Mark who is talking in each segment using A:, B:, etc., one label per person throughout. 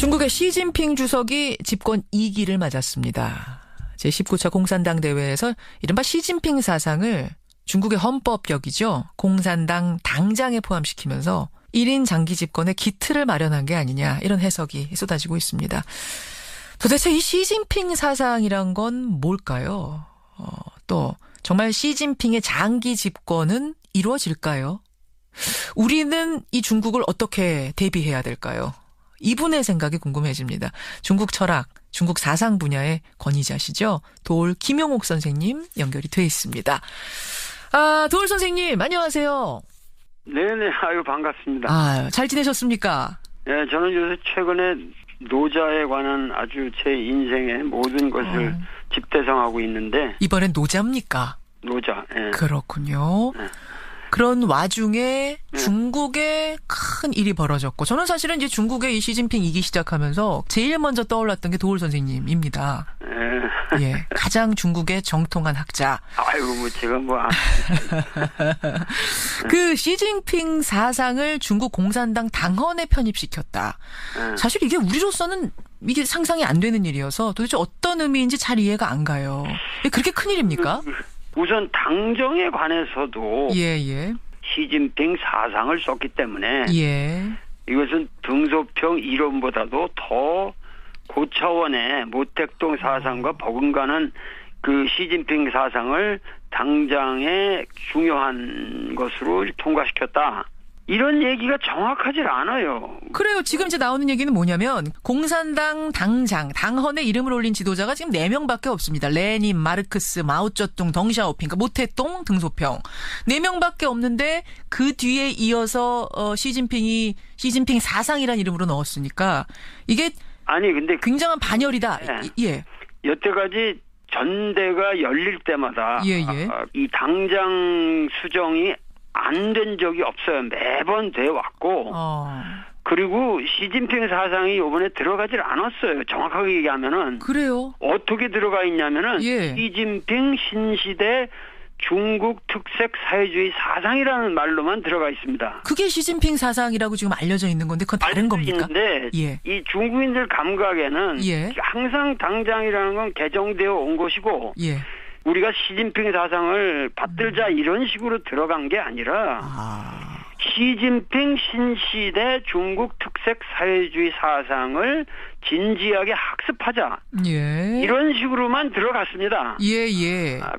A: 중국의 시진핑 주석이 집권 2기를 맞았습니다. 제19차 공산당 대회에서 이른바 시진핑 사상을 중국의 헌법격이죠. 공산당 당장에 포함시키면서 1인 장기 집권의 기틀을 마련한 게 아니냐, 이런 해석이 쏟아지고 있습니다. 도대체 이 시진핑 사상이란 건 뭘까요? 또 정말 시진핑의 장기 집권은 이루어질까요? 우리는 이 중국을 어떻게 대비해야 될까요? 이분의 생각이 궁금해집니다. 중국 철학, 중국 사상 분야의 권위자시죠. 도올 김용옥 선생님 연결이 돼 있습니다. 도올 선생님 안녕하세요.
B: 네네, 아유 반갑습니다.
A: 잘 지내셨습니까?
B: 네, 저는 요새 최근에 노자에 관한 아주 제 인생의 모든 것을 집대성하고 있는데.
A: 이번엔 노자입니까?
B: 노자. 예.
A: 그렇군요.
B: 예.
A: 그런 와중에 중국에 큰 일이 벌어졌고, 저는 사실은 이제 중국의 이 시진핑 2기 시작하면서 제일 먼저 떠올랐던 게 도올 선생님입니다. 예, 가장 중국의 정통한 학자.
B: 아이고, 뭐 제가
A: 그 시진핑 사상을 중국 공산당 당헌에 편입시켰다. 사실 이게 우리로서는 이게 상상이 안 되는 일이어서 도대체 어떤 의미인지 잘 이해가 안 가요. 그렇게 큰 일입니까?
B: 우선 당정에 관해서도
A: 예.
B: 시진핑 사상을 썼기 때문에 이것은 등소평 이론보다도 더 고차원의 모택동 사상과 버금가는 그 시진핑 사상을 당장의 중요한 것으로 통과시켰다. 이런 얘기가 정확하질 않아요.
A: 그래요. 지금 이제 나오는 얘기는 뭐냐면 공산당 당장, 당헌에 이름을 올린 지도자가 지금 4명밖에 없습니다. 레닌, 마르크스, 마오쩌둥, 덩샤오핑, 그러니까 모택동, 등소평. 4명밖에 없는데 그 뒤에 이어서 시진핑이 시진핑 사상이라는 이름으로 넣었으니까 이게 근데 굉장한 반열이다. 예.
B: 여태까지 전대가 열릴 때마다 이 당장 수정이 안 된 적이 없어요. 매번 돼 왔고 그리고 시진핑 사상이 이번에 들어가질 않았어요. 정확하게 얘기하면은.
A: 그래요?
B: 어떻게 들어가 있냐면은 시진핑 신시대 중국 특색 사회주의 사상이라는 말로만 들어가 있습니다.
A: 그게 시진핑 사상이라고 지금 알려져 있는 건데 그건 다른 겁니까?
B: 있는데 이 중국인들 감각에는 항상 당장이라는 건 개정되어 온 것이고 우리가 시진핑 사상을 받들자 이런 식으로 들어간 게 아니라 시진핑 신시대 중국 특색 사회주의 사상을 진지하게 학습하자 이런 식으로만 들어갔습니다.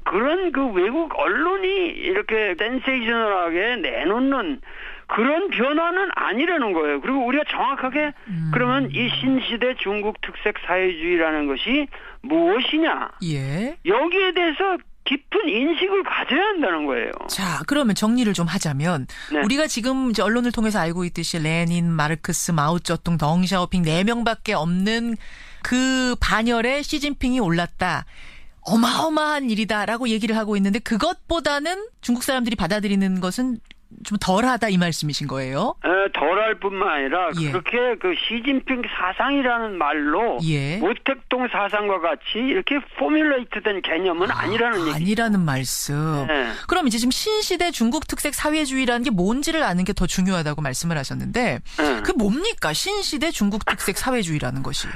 B: 그런 그 외국 언론이 이렇게 센세이셔널하게 내놓는 그런 변화는 아니라는 거예요. 그리고 우리가 정확하게 그러면 이 신시대 중국 특색 사회주의라는 것이 무엇이냐 여기에 대해서 깊은 인식을 가져야 한다는 거예요.
A: 자, 그러면 정리를 좀 하자면 우리가 지금 이제 언론을 통해서 알고 있듯이 레닌, 마르크스, 마오쩌둥, 덩샤오핑 4명밖에 없는 그 반열에 시진핑이 올랐다. 어마어마한 일이다라고 얘기를 하고 있는데 그것보다는 중국 사람들이 받아들이는 것은 좀 덜하다 이 말씀이신 거예요?
B: 덜할 뿐만 아니라 그렇게 그 시진핑 사상이라는 말로 모택동 사상과 같이 이렇게 포뮬레이트된 개념은 아니라는 얘기죠.
A: 아니라는 말씀. 그럼 이제 지금 신시대 중국 특색 사회주의라는 게 뭔지를 아는 게 더 중요하다고 말씀을 하셨는데 그 뭡니까? 신시대 중국 특색 사회주의라는 것이.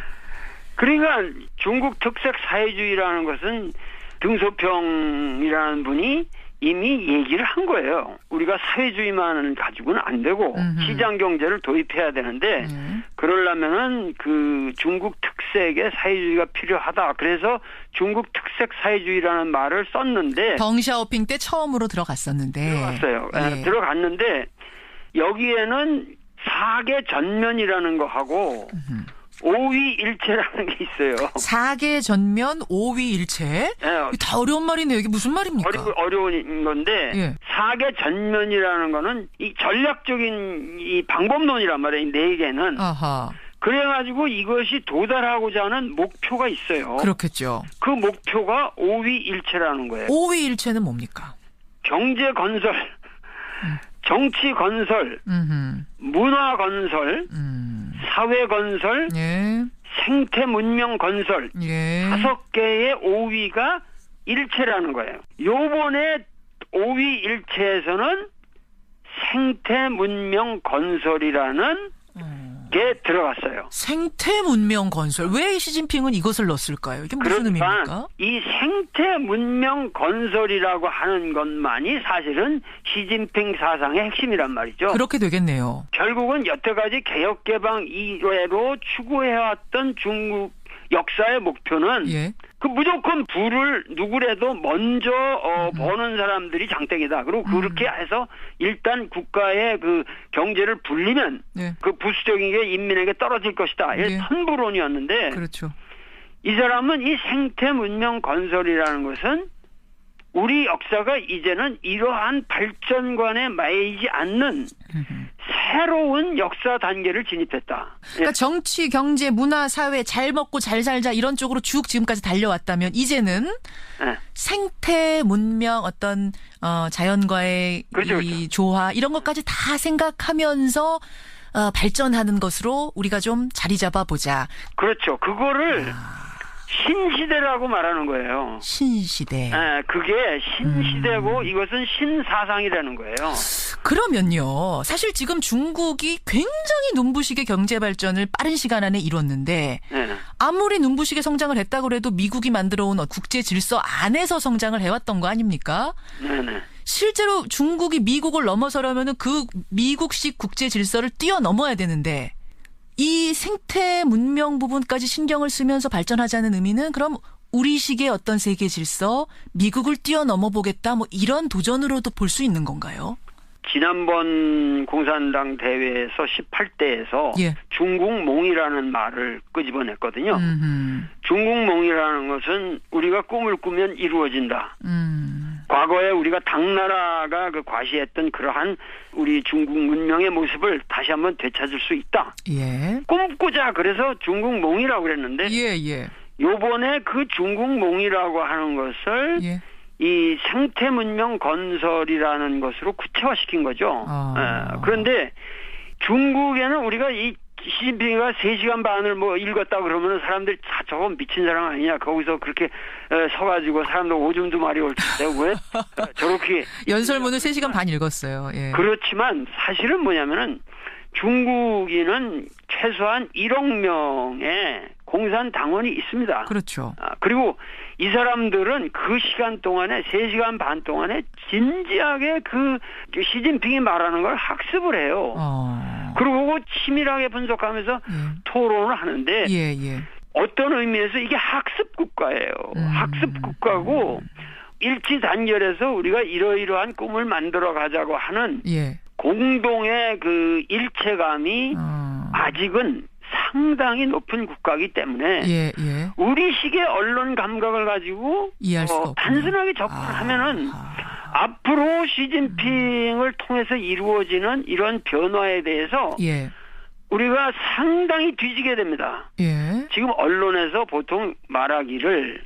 B: 그러니까 중국 특색 사회주의라는 것은 등소평이라는 분이 이미 얘기를 한 거예요. 우리가 사회주의만 가지고는 안 되고 시장 경제를 도입해야 되는데 그러려면은 그 중국 특색의 사회주의가 필요하다. 그래서 중국 특색 사회주의라는 말을 썼는데
A: 덩샤오핑 때 처음으로 들어갔었는데
B: 들어갔는데 여기에는 사계 전면이라는 거 하고 오위일체라는 게 있어요.
A: 사계 전면 오위일체? 다 어려운 말이네요. 이게 무슨 말입니까?
B: 어려운 건데 사계 전면이라는 거는 이 전략적인 이 방법론이란 말이에요. 이 4개는. 그래가지고 이것이 도달하고자 하는 목표가 있어요.
A: 그렇겠죠.
B: 그 목표가 오위일체라는 거예요.
A: 오위일체는 뭡니까?
B: 경제 건설, 정치 건설, 문화 건설, 사회 건설, 생태 문명 건설 5개의 오위가 일체라는 거예요. 요번에 오위 일체에서는 생태 문명 건설이라는 들어갔어요.
A: 생태 문명 건설. 왜 시진핑은 이것을 넣었을까요? 이게 무슨 의미입니까?
B: 이 생태 문명 건설이라고 하는 것만이 사실은 시진핑 사상의 핵심이란 말이죠.
A: 그렇게 되겠네요.
B: 결국은 여태까지 개혁개방 이외로 추구해왔던 중국 역사의 목표는
A: 예.
B: 그 무조건 부를 누구라도 먼저 버는 사람들이 장땡이다. 그리고 그렇게 해서 일단 국가의 그 경제를 불리면
A: 예.
B: 그 부수적인 게 인민에게 떨어질 것이다. 이게
A: 예.
B: 선부론이었는데
A: 그렇죠.
B: 이 사람은 이 생태 문명 건설이라는 것은 우리 역사가 이제는 이러한 발전관에 매이지 않는 새로운 역사 단계를 진입했다.
A: 그러니까 정치, 경제, 문화, 사회 잘 먹고 잘 살자 이런 쪽으로 쭉 지금까지 달려왔다면 이제는 생태 문명 어떤 자연과의
B: 그렇죠,
A: 이
B: 그렇죠.
A: 조화 이런 것까지 다 생각하면서 발전하는 것으로 우리가 좀 자리 잡아보자.
B: 그렇죠. 그거를 신시대라고 말하는 거예요.
A: 신시대.
B: 그게 신시대고 이것은 신사상이라는 거예요.
A: 그러면요. 사실 지금 중국이 굉장히 눈부시게 경제 발전을 빠른 시간 안에 이뤘는데
B: 네.
A: 아무리 눈부시게 성장을 했다고 해도 미국이 만들어온 국제 질서 안에서 성장을 해왔던 거 아닙니까?
B: 네네.
A: 실제로 중국이 미국을 넘어서려면 그 미국식 국제 질서를 뛰어넘어야 되는데 이 생태 문명 부분까지 신경을 쓰면서 발전하자는 의미는 그럼 우리식의 어떤 세계 질서, 미국을 뛰어넘어 보겠다 뭐 이런 도전으로도 볼 수 있는 건가요?
B: 지난번 공산당 대회에서 18대에서
A: 예.
B: 중국몽이라는 말을 끄집어냈거든요. 중국몽이라는 것은 우리가 꿈을 꾸면 이루어진다. 과거에 우리가 당나라가 그 과시했던 그러한 우리 중국 문명의 모습을 다시 한번 되찾을 수 있다.
A: 예.
B: 꿈꾸자. 그래서 중국몽이라고 그랬는데
A: 예.
B: 요번에 그 중국몽이라고 하는 것을
A: 예.
B: 이 생태 문명 건설이라는 것으로 구체화시킨 거죠. 그런데 중국에는 우리가 이 시진핑이가 3시간 반을 뭐 읽었다 그러면 사람들이 다 저건 미친 사람 아니냐. 거기서 그렇게 서가지고 사람들 오줌 두 마리 올 텐데 왜 저렇게.
A: 연설문을 3시간 반 읽었어요. 예.
B: 그렇지만 사실은 뭐냐면은 중국인은 최소한 1억 명의 공산당원이 있습니다.
A: 그렇죠.
B: 그리고 이 사람들은 그 시간 동안에 3시간 반 동안에 진지하게 그 시진핑이 말하는 걸 학습을 해요. 그리고 그거 치밀하게 분석하면서 토론을 하는데
A: 예.
B: 어떤 의미에서 이게 학습 국가예요. 학습 국가고 일치단결해서 우리가 이러이러한 꿈을 만들어 가자고 하는 공동의 그 일체감이 아직은 상당히 높은 국가이기 때문에 우리식의 언론 감각을 가지고 단순하게 접근하면은 앞으로 시진핑을 통해서 이루어지는 이런 변화에 대해서 우리가 상당히 뒤지게 됩니다. 지금 언론에서 보통 말하기를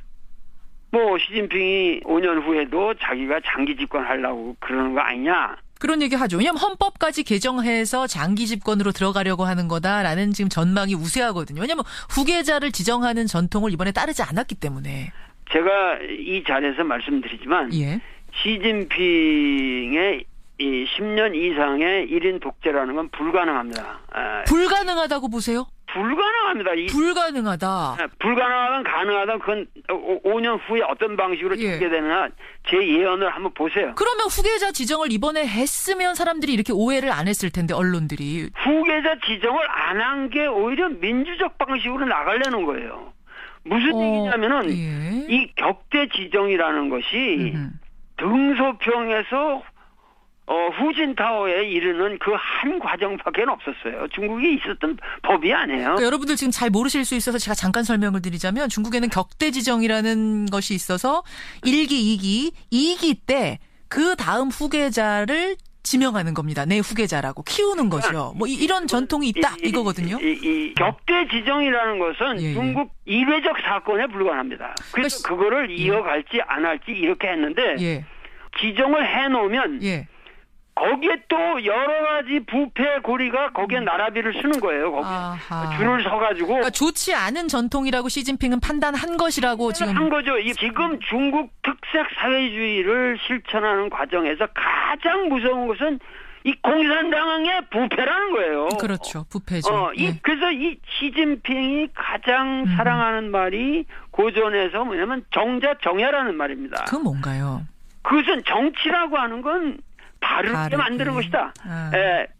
B: 뭐 시진핑이 5년 후에도 자기가 장기 집권하려고 그러는 거 아니냐.
A: 그런 얘기 하죠. 왜냐하면 헌법까지 개정해서 장기 집권으로 들어가려고 하는 거다라는 지금 전망이 우세하거든요. 왜냐하면 후계자를 지정하는 전통을 이번에 따르지 않았기 때문에.
B: 제가 이 자리에서 말씀드리지만 시진핑의 이 10년 이상의 1인 독재라는 건 불가능합니다.
A: 불가능하다고 보세요?
B: 불가능합니다.
A: 불가능하다.
B: 불가능하든 가능하든 그건 5년 후에 어떤 방식으로 되게 되느냐 제 예언을 한번 보세요.
A: 그러면 후계자 지정을 이번에 했으면 사람들이 이렇게 오해를 안 했을 텐데 언론들이.
B: 후계자 지정을 안 한 게 오히려 민주적 방식으로 나가려는 거예요. 무슨 얘기냐면은 이 격대 지정이라는 것이 등소평에서 후진타오에 이르는 그 한 과정밖에 없었어요. 중국이 있었던 법이 아니에요.
A: 그러니까 여러분들 지금 잘 모르실 수 있어서 제가 잠깐 설명을 드리자면 중국에는 격대 지정이라는 것이 있어서 1기, 2기 때 그 다음 후계자를 지명하는 겁니다. 내 후계자라고 키우는 거죠. 뭐 이런 전통이 있다 이거거든요.
B: 이 격대 지정이라는 것은 중국 이례적 사건에 불과합니다. 그래서 그거를 이어갈지 안 할지 이렇게 했는데 지정을 해놓으면 거기에 또 여러 가지 부패 고리가 거기에 나라비를 쓰는 거예요. 거기 줄을 서가지고.
A: 그러니까 좋지 않은 전통이라고 시진핑은 판단한 것이라고 지금.
B: 한 거죠. 지금 중국 특색 사회주의를 실천하는 과정에서 가장 무서운 것은 이 공산당의 부패라는 거예요.
A: 그렇죠. 부패죠.
B: 그래서 이 시진핑이 가장 사랑하는 말이 고전에서 뭐냐면 정자정야라는 말입니다.
A: 그건 뭔가요?
B: 그것은 정치라고 하는 건 바르게 만드는 것이다.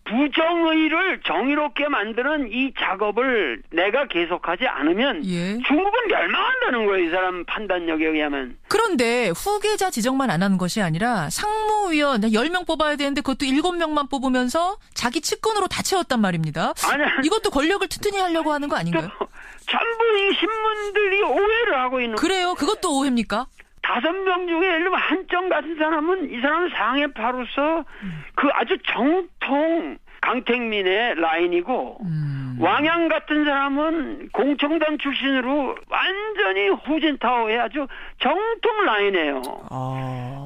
B: 부정의를 정의롭게 만드는 이 작업을 내가 계속하지 않으면 중국은 멸망한다는 거예요. 이 사람 판단력에 의하면.
A: 그런데 후계자 지정만 안 하는 것이 아니라 상무위원 10명 뽑아야 되는데 그것도 7명만 뽑으면서 자기 측근으로 다 채웠단 말입니다. 이것도 권력을 튼튼히 하려고 하는 거 아닌가요?
B: 전부 이 신문들이 오해를 하고 있는
A: 그래요? 그것도 오해입니까?
B: 5명 중에 예를 들면 한정 같은 사람은 이 사람은 상해파로서 그 아주 정통 강택민의 라인이고 왕양 같은 사람은 공청당 출신으로 완전히 후진타오의 아주 정통 라인이에요.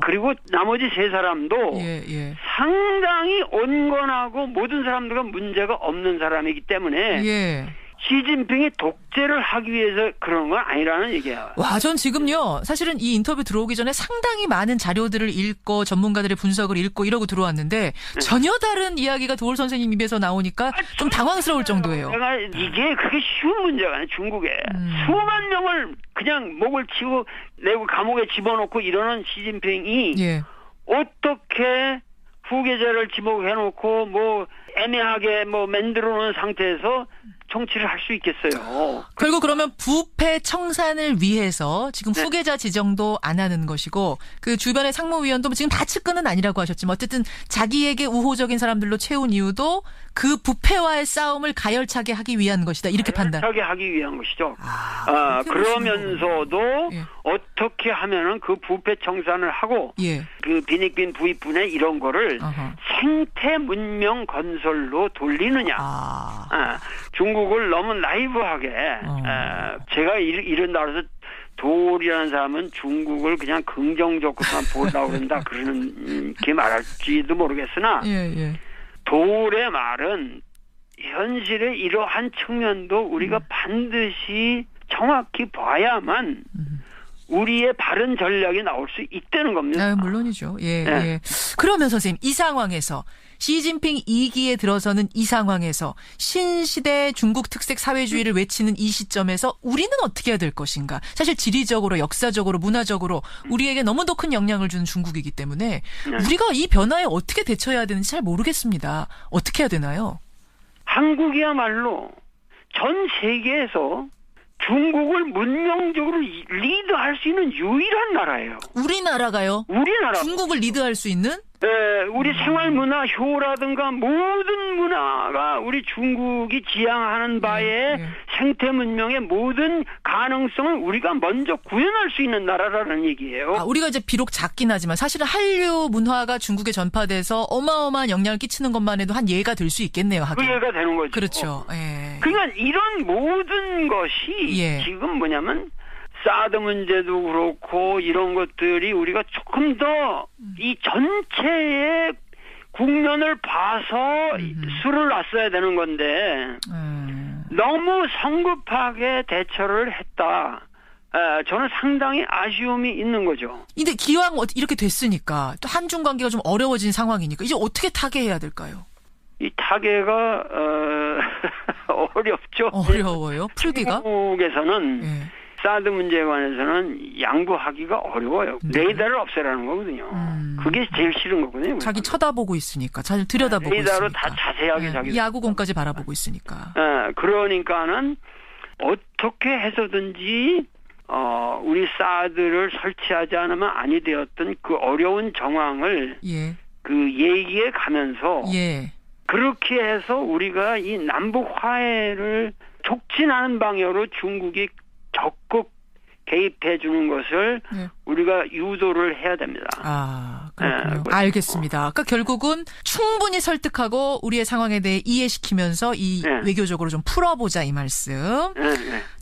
B: 그리고 나머지 3사람도 상당히 온건하고 모든 사람들과 문제가 없는 사람이기 때문에 시진핑이 독재를 하기 위해서 그런 건 아니라는 얘기야.
A: 와, 전 지금요. 사실은 이 인터뷰 들어오기 전에 상당히 많은 자료들을 읽고 전문가들의 분석을 읽고 이러고 들어왔는데 전혀 다른 이야기가 도올 선생님 입에서 나오니까 좀 당황스러울 정도예요.
B: 이게 그게 쉬운 문제가 아니에요. 중국에. 수만 명을 그냥 목을 치고 내고 감옥에 집어넣고 이러는 시진핑이 어떻게 후계자를 지목해놓고 뭐 애매하게 뭐 만들어 놓은 상태에서 정치를 할 수 있겠어요.
A: 결국 그러면 부패 청산을 위해서 지금 후계자 지정도 안 하는 것이고 그 주변의 상무위원도 지금 다 측근은 아니라고 하셨지만 어쨌든 자기에게 우호적인 사람들로 채운 이유도 그 부패와의 싸움을 가열차게 하기 위한 것이다. 이렇게 판단.
B: 가열차게 하기 위한 것이죠. 그러면서도 어떻게 하면은 그 부패 청산을 하고 그 빈익빈 부익분의 이런 거를 생태 문명 건설로 돌리느냐. 중국을 너무 나이브하게 제가 이런다 그래서 도울이라는 사람은 중국을 그냥 긍정적으로만 보려고 그런다 그렇게 말할지도 모르겠으나 도울의 말은 현실의 이러한 측면도 우리가 반드시 정확히 봐야만 우리의 바른 전략이 나올 수 있다는 겁니다.
A: 물론이죠. 그러면 선생님 이 상황에서 시진핑 2기에 들어서는 이 상황에서 신시대 중국 특색 사회주의를 외치는 이 시점에서 우리는 어떻게 해야 될 것인가. 사실 지리적으로 역사적으로 문화적으로 우리에게 너무도 큰 영향을 주는 중국이기 때문에 우리가 이 변화에 어떻게 대처해야 되는지 잘 모르겠습니다. 어떻게 해야 되나요?
B: 한국이야말로 전 세계에서 중국을 문명적으로 리드할 수 있는 유일한 나라예요.
A: 우리나라가요?
B: 우리나라.
A: 중국을 리드할 수 있는?
B: 우리 생활문화, 효라든가 모든 문화가 우리 중국이 지향하는 바에 생태문명의 모든 가능성을 우리가 먼저 구현할 수 있는 나라라는 얘기예요.
A: 우리가 이제 비록 작긴 하지만 사실은 한류 문화가 중국에 전파돼서 어마어마한 영향을 끼치는 것만 해도 한 예가 될 수 있겠네요. 하긴.
B: 그 예가 되는 거죠.
A: 그렇죠.
B: 그러니까 이런 모든 것이 지금 뭐냐면 사드 문제도 그렇고 이런 것들이 우리가 조금 더 이 전체의 국면을 봐서 수를 놨어야 되는 건데 너무 성급하게 대처를 했다. 저는 상당히 아쉬움이 있는 거죠.
A: 근데 기왕 이렇게 됐으니까 또 한중 관계가 좀 어려워진 상황이니까 이제 어떻게 타개해야 될까요?
B: 이 타개가 어렵죠.
A: 어려워요? 풀기가?
B: 중국에서는 사드 문제에 관해서는 양보하기가 어려워요. 레이더를 없애라는 거거든요. 그게 제일 싫은 거거든요.
A: 자기 쳐다보고 있으니까. 잘 들여다보고
B: 레이더로
A: 있으니까.
B: 다 자세하게 자기.
A: 야구공까지 바라보고 있으니까.
B: 그러니까는 어떻게 해서든지 우리 사드를 설치하지 않으면 아니 되었던 그 어려운 정황을 그 얘기해 가면서 그렇게 해서 우리가 이 남북 화해를 촉진하는 방향으로 중국이 적극 개입해 주는 것을 우리가 유도를 해야 됩니다.
A: 그렇군요. 알겠습니다. 그러니까 결국은 충분히 설득하고 우리의 상황에 대해 이해시키면서 이 외교적으로 좀 풀어보자 이 말씀.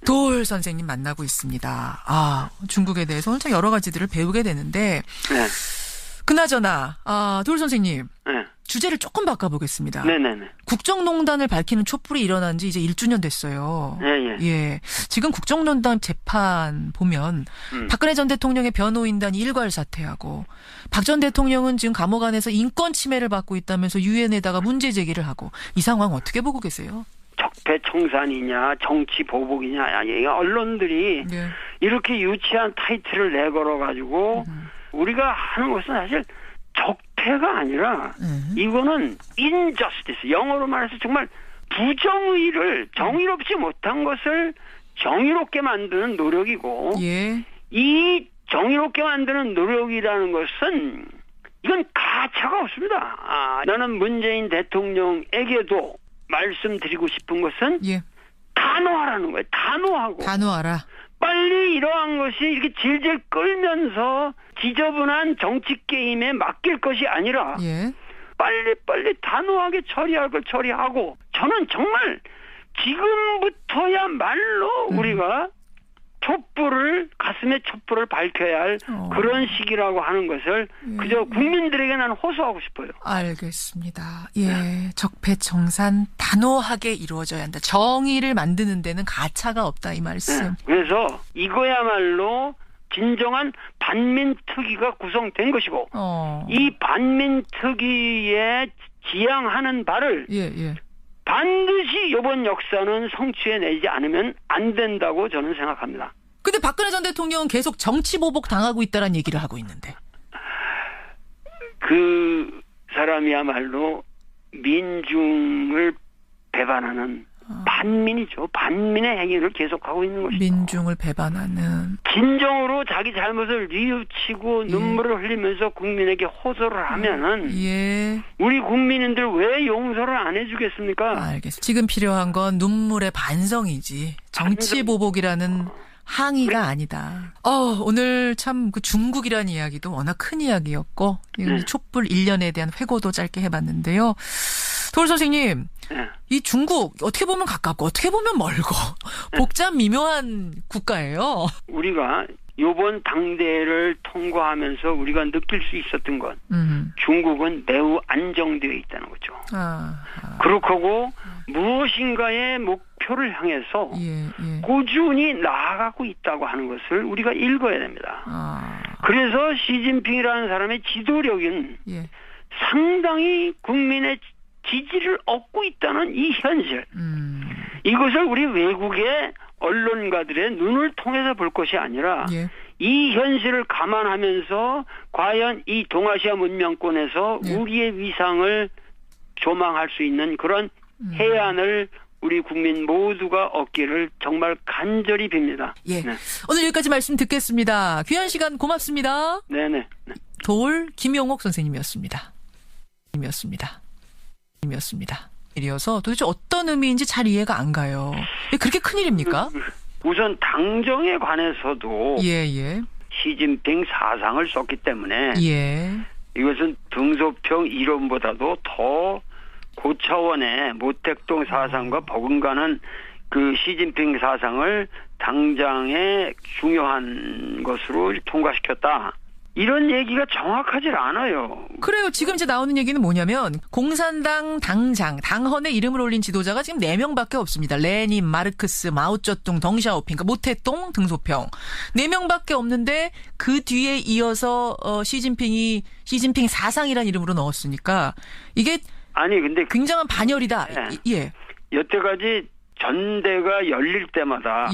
A: 도울 선생님 만나고 있습니다. 중국에 대해서 엄청 여러 가지들을 배우게 되는데 그나저나 도울 선생님.
B: 네.
A: 주제를 조금 바꿔보겠습니다.
B: 네네네.
A: 국정농단을 밝히는 촛불이 일어난 지 이제 1주년 됐어요.
B: 예.
A: 예. 지금 국정농단 재판 보면 박근혜 전 대통령의 변호인단이 일괄 사퇴하고 박 전 대통령은 지금 감옥 안에서 인권 침해를 받고 있다면서 유엔에다가 문제 제기를 하고 이 상황 어떻게 보고 계세요?
B: 적폐청산이냐 정치 보복이냐 아니 언론들이
A: 네. 이렇게
B: 유치한 타이틀을 내걸어가지고 우리가 하는 것은 사실 적폐가 아니라 이거는 injustice, 영어로 말해서 정말 부정의를 정의롭지 못한 것을 정의롭게 만드는 노력이고
A: 예.
B: 이 정의롭게 만드는 노력이라는 것은 이건 가차가 없습니다. 나는 문재인 대통령에게도 말씀드리고 싶은 것은
A: 예.
B: 단호하라는 거예요.
A: 단호하라.
B: 빨리 이러한 것이 이렇게 질질 끌면서 지저분한 정치 게임에 맡길 것이 아니라
A: 예.
B: 빨리 단호하게 처리할 걸 처리하고 저는 정말 지금부터야말로 우리가 가슴에 촛불을 밝혀야 할 그런 시기라고 하는 것을 그저 국민들에게 나는 호소하고 싶어요.
A: 알겠습니다. 예, 적폐청산 단호하게 이루어져야 한다. 정의를 만드는 데는 가차가 없다 이 말씀.
B: 그래서 이거야말로 진정한 반민특위가 구성된 것이고 이 반민특위에 지향하는 바를 반드시 이번 역사는 성취해내지 않으면 안 된다고 저는 생각합니다.
A: 근데 박근혜 전 대통령은 계속 정치보복 당하고 있다는 얘기를 하고 있는데.
B: 그 사람이야말로 민중을 배반하는 반민이죠. 반민의 행위를 계속하고 있는 것이죠.
A: 민중을 배반하는.
B: 진정으로 자기 잘못을 뉘우치고 눈물을 흘리면서 국민에게 호소를 하면은 우리 국민인들 왜 용서를 안 해주겠습니까?
A: 알겠습니다. 지금 필요한 건 눈물의 반성이지. 정치보복이라는 항의가 아니다. 오늘 참 그 중국이라는 이야기도 워낙 큰 이야기였고 촛불 1년에 대한 회고도 짧게 해봤는데요. 도울 선생님, 이 중국 어떻게 보면 가깝고 어떻게 보면 멀고 복잡 미묘한 국가예요.
B: 우리가 이번 당대를 통과하면서 우리가 느낄 수 있었던 건 중국은 매우 안정되어 있다는 거죠. 그렇고 무엇인가의 목표를 향해서 꾸준히 나아가고 있다고 하는 것을 우리가 읽어야 됩니다. 그래서 시진핑이라는 사람의 지도력은 상당히 국민의 지지를 얻고 있다는 이 현실. 이것을 우리 외국의 언론가들의 눈을 통해서 볼 것이 아니라 이 현실을 감안하면서 과연 이 동아시아 문명권에서 우리의 위상을 조망할 수 있는 그런 해안을 우리 국민 모두가 얻기를 정말 간절히 빕니다.
A: 오늘 여기까지 말씀 듣겠습니다. 귀한 시간 고맙습니다.
B: 네네.
A: 도울 김용옥 선생님이었습니다. 일이어서 도대체 어떤 의미인지 잘 이해가 안 가요. 그렇게 큰일입니까?
B: 우선 당정에 관해서도 시진핑 사상을 썼기 때문에 이것은 등소평 이론보다도 더 고차원의 모택동 사상과 버금가는 그 시진핑 사상을 당장의 중요한 것으로 통과시켰다. 이런 얘기가 정확하질 않아요.
A: 그래요. 지금 이제 나오는 얘기는 뭐냐면 공산당 당장, 당헌에 이름을 올린 지도자가 지금 4명밖에 없습니다. 레닌, 마르크스, 마오쩌둥, 덩샤오핑, 그러니까 모택동, 등소평. 4명밖에 없는데 그 뒤에 이어서 시진핑 사상이라는 이름으로 넣었으니까 이게 근데 굉장한 반열이다.
B: 여태까지 전대가 열릴 때마다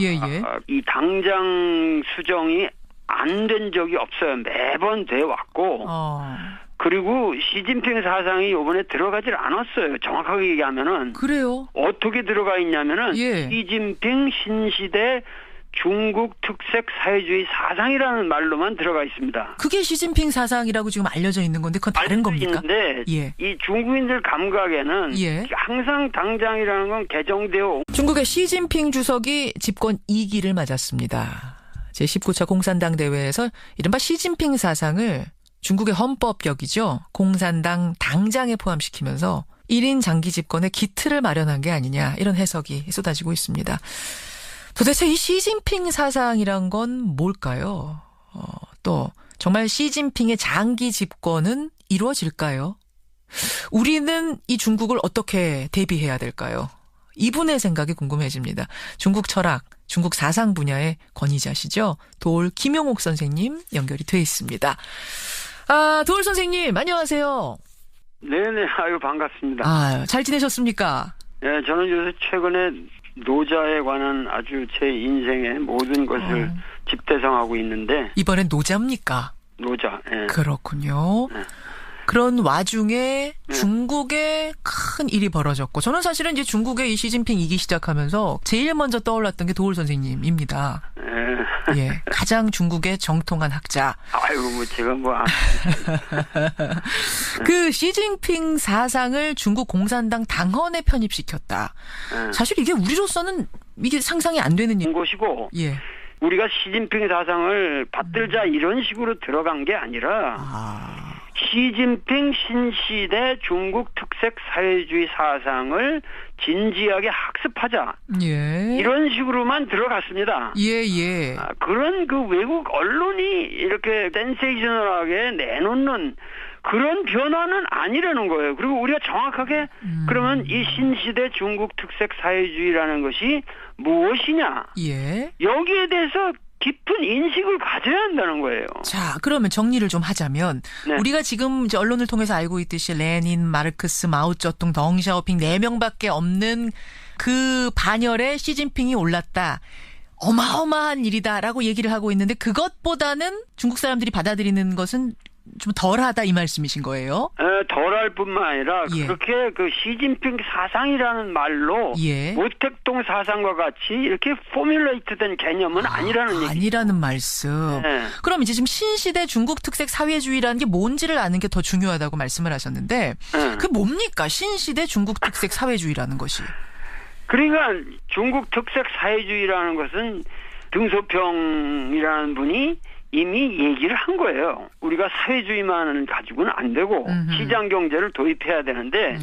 B: 이 당장 수정이 안 된 적이 없어요. 매번 돼 왔고 그리고 시진핑 사상이 이번에 들어가질 않았어요. 정확하게 얘기하면은.
A: 그래요?
B: 어떻게 들어가 있냐면은 시진핑 신시대 중국 특색 사회주의 사상이라는 말로만 들어가 있습니다.
A: 그게 시진핑 사상이라고 지금 알려져 있는 건데 그건 다른 겁니까?
B: 있는데 이 중국인들 감각에는 항상 당장이라는 건 개정되어
A: 중국의 시진핑 주석이 집권 2기를 맞았습니다. 제19차 공산당 대회에서 이른바 시진핑 사상을 중국의 헌법역이죠. 공산당 당장에 포함시키면서 1인 장기 집권의 기틀을 마련한 게 아니냐 이런 해석이 쏟아지고 있습니다. 도대체 이 시진핑 사상이란 건 뭘까요? 또 정말 시진핑의 장기 집권은 이루어질까요? 우리는 이 중국을 어떻게 대비해야 될까요? 이분의 생각이 궁금해집니다. 중국 철학, 중국 사상 분야의 권위자시죠. 도올 김용옥 선생님 연결이 돼 있습니다. 도올 선생님 안녕하세요.
B: 네네, 아유 반갑습니다.
A: 잘 지내셨습니까?
B: 네, 저는 요새 최근에 노자에 관한 아주 제 인생의 모든 것을 집대성하고 있는데.
A: 이번엔 노자입니까?
B: 노자. 예.
A: 그렇군요.
B: 네.
A: 그런 와중에 중국에 큰 일이 벌어졌고, 저는 사실은 이제 중국의 이 시진핑 2기 시작하면서 제일 먼저 떠올랐던 게 도올 선생님입니다. 예, 가장 중국의 정통한 학자.
B: 아이고, 제가
A: 그 시진핑 사상을 중국 공산당 당헌에 편입시켰다. 사실 이게 우리로서는 이게 상상이 안 되는
B: 것이고.
A: 예.
B: 우리가 시진핑 사상을 받들자 이런 식으로 들어간 게 아니라 시진핑 신시대 중국 특색 사회주의 사상을 진지하게 학습하자.
A: 예.
B: 이런 식으로만 들어갔습니다.
A: 예.
B: 그런 그 외국 언론이 이렇게 센세이셔널하게 내놓는 그런 변화는 아니라는 거예요. 그리고 우리가 정확하게 그러면 이 신시대 중국 특색 사회주의라는 것이 무엇이냐.
A: 예.
B: 여기에 대해서 깊은 인식을 가져야 한다는 거예요.
A: 자, 그러면 정리를 좀 하자면 우리가 지금 이제 언론을 통해서 알고 있듯이 레닌, 마르크스, 마오쩌둥, 덩샤오핑 4명밖에 없는 그 반열에 시진핑이 올랐다. 어마어마한 일이다라고 얘기를 하고 있는데 그것보다는 중국 사람들이 받아들이는 것은 좀 덜하다 이 말씀이신 거예요?
B: 덜할 뿐만 아니라 그렇게 그 시진핑 사상이라는 말로 모택동 사상과 같이 이렇게 포뮬레이트된 개념은 아니라는 얘기죠.
A: 아니라는 말씀. 그럼 이제 지금 신시대 중국 특색 사회주의라는 게 뭔지를 아는 게 더 중요하다고 말씀을 하셨는데 그 뭡니까? 신시대 중국 특색 사회주의라는 것이.
B: 그러니까 중국 특색 사회주의라는 것은 등소평이라는 분이 이미 얘기를 한 거예요. 우리가 사회주의만은 가지고는 안 되고 시장 경제를 도입해야 되는데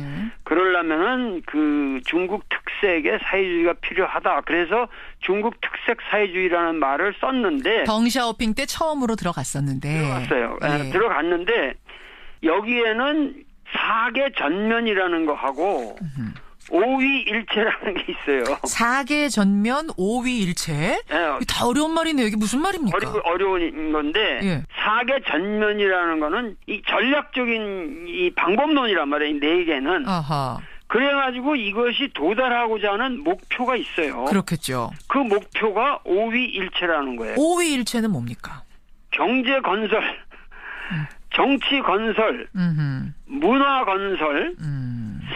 B: 그러려면은 그 중국 특색의 사회주의가 필요하다. 그래서 중국 특색 사회주의라는 말을 썼는데
A: 덩샤오핑 때 처음으로 들어갔었는데
B: 들어갔어요. 들어갔는데 여기에는 사계 전면이라는 거 하고 오위일체라는 게 있어요. 사계
A: 전면 오위일체? 다 어려운 말이네요. 이게 무슨 말입니까?
B: 어려운 건데 사계 전면이라는 거는 이 전략적인 이 방법론이란 말이에요. 네 개는. 그래가지고 이것이 도달하고자 하는 목표가 있어요.
A: 그렇겠죠.
B: 그 목표가 오위일체라는 거예요.
A: 오위일체는 뭡니까?
B: 경제 건설, 정치 건설, 문화 건설,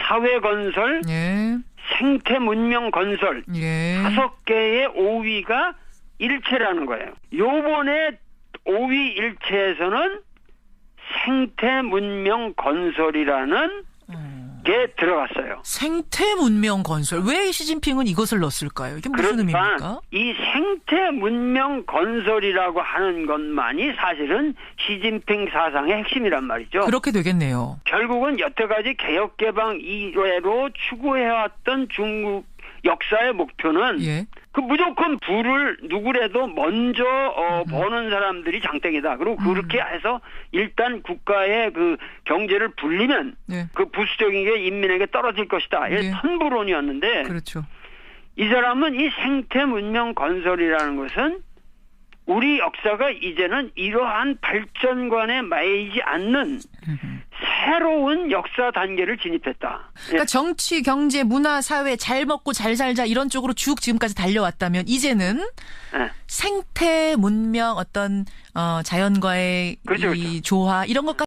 B: 사회 건설, 생태 문명 건설 5개의 오위가 일체라는 거예요. 요번에 오위 일체에서는 생태 문명 건설이라는 게 들어갔어요.
A: 생태 문명 건설. 왜 시진핑은 이것을 넣었을까요? 이게 무슨 의미입니까?
B: 이 생태 문명 건설이라고 하는 것만이 사실은 시진핑 사상의 핵심이란 말이죠.
A: 그렇게 되겠네요.
B: 결국은 여태까지 개혁개방 이외로 추구해왔던 중국 역사의 목표는 그 무조건 부를 누구라도 먼저 버는 사람들이 장땡이다. 그리고 그렇게 해서 일단 국가의 그 경제를 불리면 그 부수적인 게 인민에게 떨어질 것이다. 이게 선부론이었는데
A: 그렇죠.
B: 이 사람은 이 생태 문명 건설이라는 것은 우리 역사가 이제는 이러한 발전관에 매이지 않는 새로운 역사 단계를 진입했다.
A: 그러니까 정치, 경제, 문화, 사회 잘 먹고 잘 살자 이런 쪽으로 쭉 지금까지 달려왔다면 이제는 생태 문명 어떤 자연과의 이 조화 이런 것까지